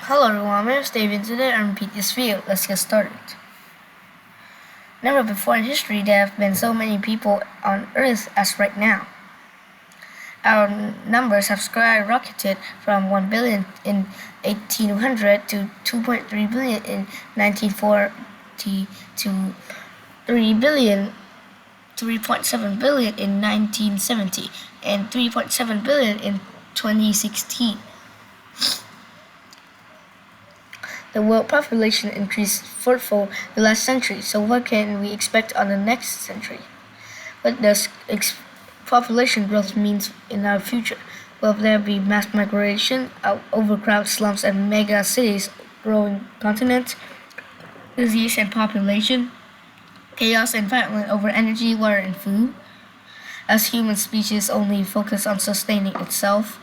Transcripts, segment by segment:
Hello everyone, my name is David. Today I repeat this video. Let's get started. Never before in history there have been so many people on Earth as right now. Our numbers have skyrocketed from 1 billion in 1800 to 2.3 billion in 1940 to 3.7 billion in 1970 and 3.7 billion in 2016. The world population increased fourfold the last century, so what can we expect on the next century? What does population growth mean in our future? Will there be mass migration, overcrowded slums and mega cities, growing continents, disease and population, chaos and violence over energy, water and food? As human species only focus on sustaining itself?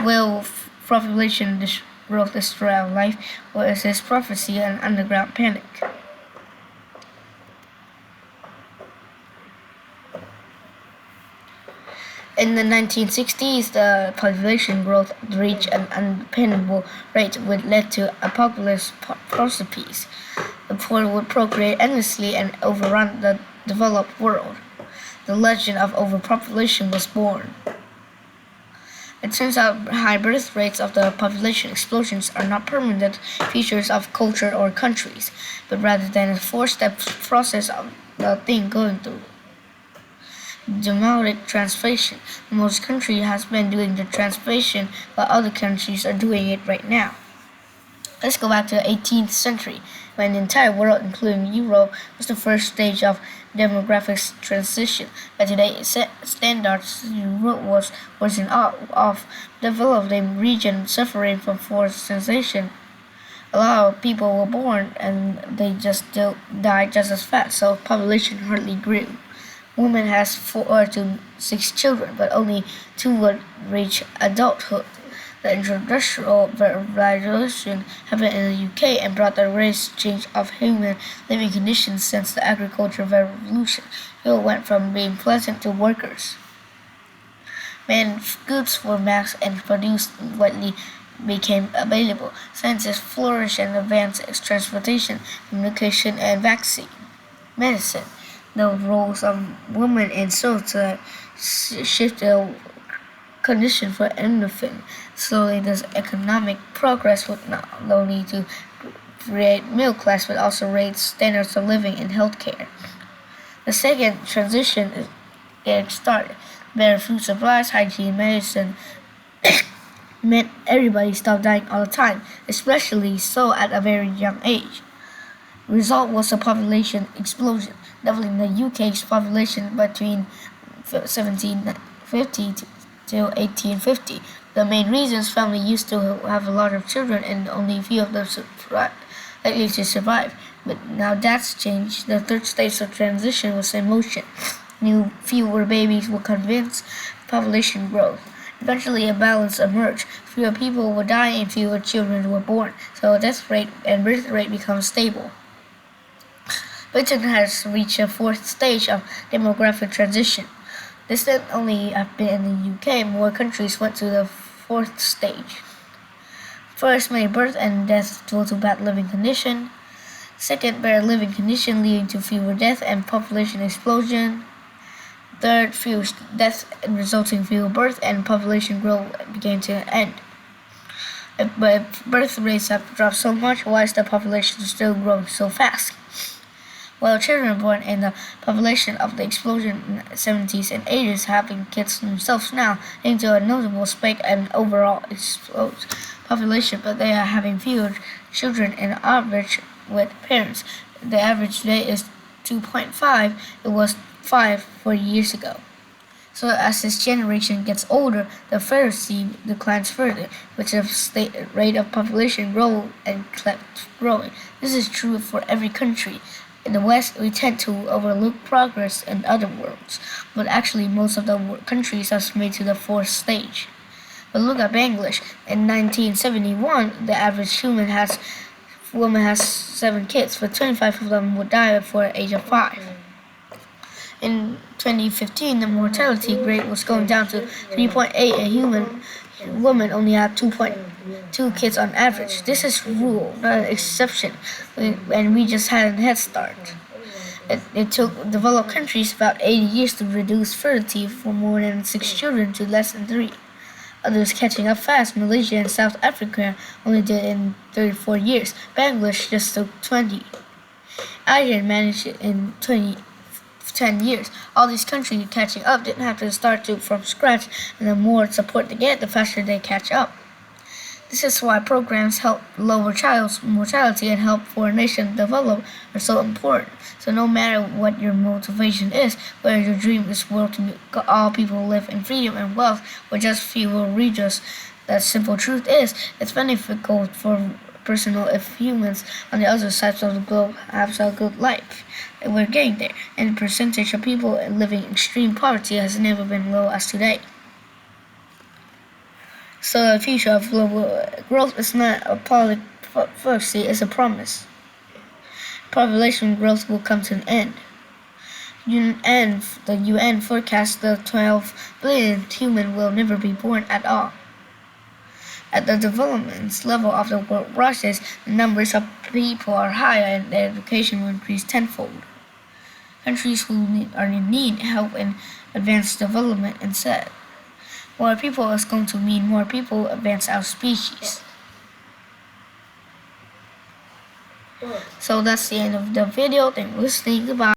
Will population growth destroy our life, or is this prophecy an underground panic? In the 1960s, the population growth reached an unpardonable rate, which led to apocalypse prophecies. The poor would procreate endlessly and overrun the developed world. The legend of overpopulation was born. It turns out high birth rates of the population explosions are not permanent features of culture or countries, but rather than a four-step process of the thing going through. Demographic transformation. Most countries has been doing the transformation, while other countries are doing it right now. Let's go back to the 18th century, when the entire world, including Europe, was the first stage of demographic transition. By today's standards, Europe was worsen off, developing region suffering from forced sensation. A lot of people were born and they just still died just as fast, so population hardly grew. Women has 4 to 6 children, but only 2 would reach adulthood. The industrial revolution happened in the UK and brought the greatest change of human living conditions since the agricultural revolution. People went from being pleasant to workers. When goods were mass and produced widely became available, scientists flourished and advanced transportation, communication, and vaccine medicine. The roles of women in social shifted condition for everything. Slowly, this economic progress would not only to create middle class but also raise standards of living and healthcare. The second transition is getting started. Better food supplies, hygiene, medicine meant everybody stopped dying all the time, especially so at a very young age. Result was a population explosion, doubling the UK's population between 1750 to 1850. The main reasons family used to have a lot of children and only a few of them likely to survive. But now that's changed. The third stage of transition was in motion. Fewer babies will convince population growth. Eventually a balance emerged. Fewer people would die and fewer children were born, so death rate and birth rate become stable. Britain has reached a fourth stage of demographic transition. This didn't only happen in the UK, more countries went to the fourth stage. First, many birth and deaths due to bad living condition. Second, better living condition leading to fewer deaths and population explosion. Third, fewer deaths and resulting fewer birth and population growth began to end. But birth rates have dropped so much, why is the population still growing so fast? While children born in the population of the explosion in the 70s and 80s having kids themselves now, leading to a notable spike in overall exploded population, but they are having fewer children in average with parents. The average today is 2.5. It was 5 40 years ago. So as this generation gets older, the fertility declines further, which the rate of population growth and kept growing. This is true for every country. In the West, we tend to overlook progress in other worlds, but actually most of the countries have made to the fourth stage. But look at Bangladesh. In 1971, the average woman has 7 kids, but 25 of them would die before the age of 5. In 2015, the mortality rate was going down to 3.8 in women only have 2.2 kids on average. This is rule, not an exception, and we just had a head start. It took developed countries about 80 years to reduce fertility from more than 6 children to less than 3. Others catching up fast. Malaysia and South Africa only did it in 34 years. Bangladesh just took 20. Ireland managed it in 10 years. All these countries catching up didn't have to start from scratch, and the more support they get, the faster they catch up. This is why programs help lower child mortality and help for a nation develop are so important. So no matter what your motivation is, whether your dream is world to make all people live in freedom and wealth, or just fewer regions, the simple truth is it's beneficial for personal if humans on the other sides of the globe have a good life. And we're getting there, and the percentage of people living in extreme poverty has never been low as today. So the future of global growth is not a policy, it's a promise. Population growth will come to an end. The UN forecasts that 12 billion humans will never be born at all. At the development level of the world rises, the numbers of people are higher and their education will increase tenfold. Countries who are in need help in advanced development instead. More people is going to mean more people advance our species. So that's the end of the video. Thanks for listening. Goodbye.